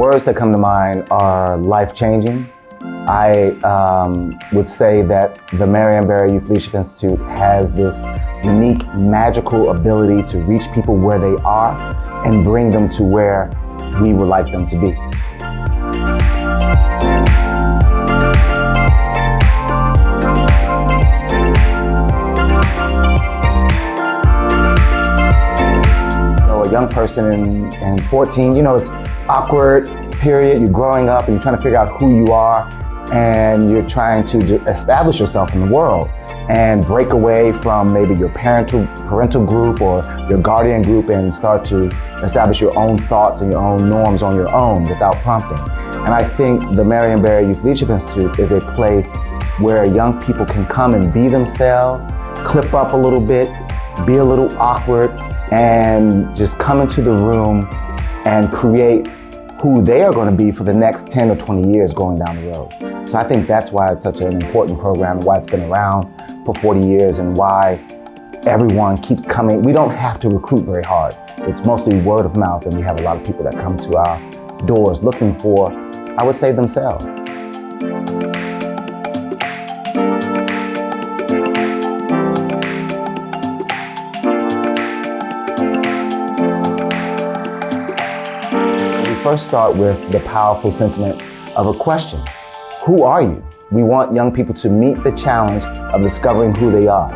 words that come to mind are life-changing. I would say that the Marion Barry Youth Leadership Institute has this unique, magical ability to reach people where they are and bring them to where we would like them to be. So a young person in 14, it's awkward period. You're growing up and you're trying to figure out who you are, and you're trying to establish yourself in the world and break away from maybe your parental group or your guardian group and start to establish your own thoughts and your own norms on your own without prompting. And I think the Marion Barry Youth Leadership Institute is a place where young people can come and be themselves, clip up a little bit, be a little awkward, and just come into the room and create who they are going to be for the next 10 or 20 years going down the road. So I think that's why it's such an important program, and why it's been around for 40 years, and why everyone keeps coming. We don't have to recruit very hard. It's mostly word of mouth, and we have a lot of people that come to our doors looking for, I would say, themselves. First start with the powerful sentiment of a question. Who are you? We want young people to meet the challenge of discovering who they are.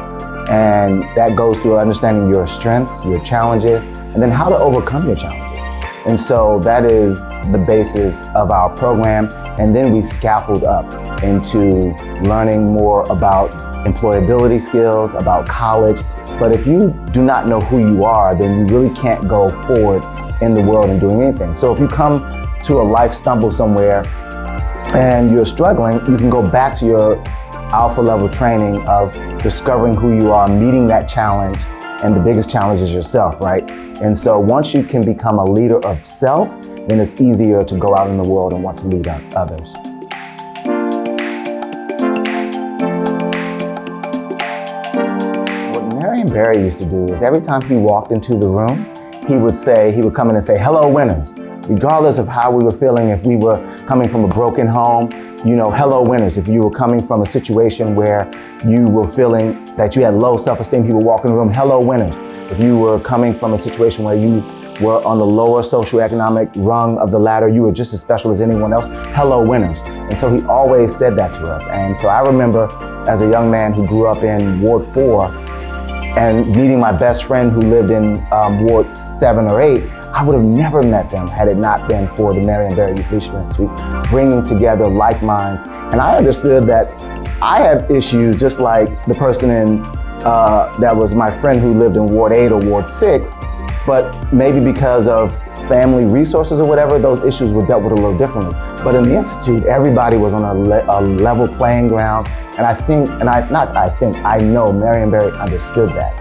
And that goes through understanding your strengths, your challenges, and then how to overcome your challenges. And so that is the basis of our program. And then we scaffold up into learning more about employability skills, about college. But if you do not know who you are, then you really can't go forward in the world and doing anything. So if you come to a life stumble somewhere and you're struggling, you can go back to your alpha level training of discovering who you are, meeting that challenge, and the biggest challenge is yourself, right? And so once you can become a leader of self, then it's easier to go out in the world and want to lead others. What Marion Barry used to do is every time he walked into the room, he would come in and say, "Hello, winners." Regardless of how we were feeling, if we were coming from a broken home, hello, winners. If you were coming from a situation where you were feeling that you had low self-esteem, he would walk in the room, "Hello, winners." If you were coming from a situation where you were on the lower socioeconomic rung of the ladder, you were just as special as anyone else, "Hello, winners." And so he always said that to us. And so I remember as a young man who grew up in Ward 4, and meeting my best friend who lived in Ward 7 or 8, I would have never met them had it not been for the Marion Barry Youth Leadership Institute bringing together like minds. And I understood that I have issues just like the person that was my friend who lived in Ward 8 or Ward 6, but maybe because of family resources or whatever, those issues were dealt with a little differently. But in the Institute, everybody was on a level playing ground. And I know Marion Barry understood that.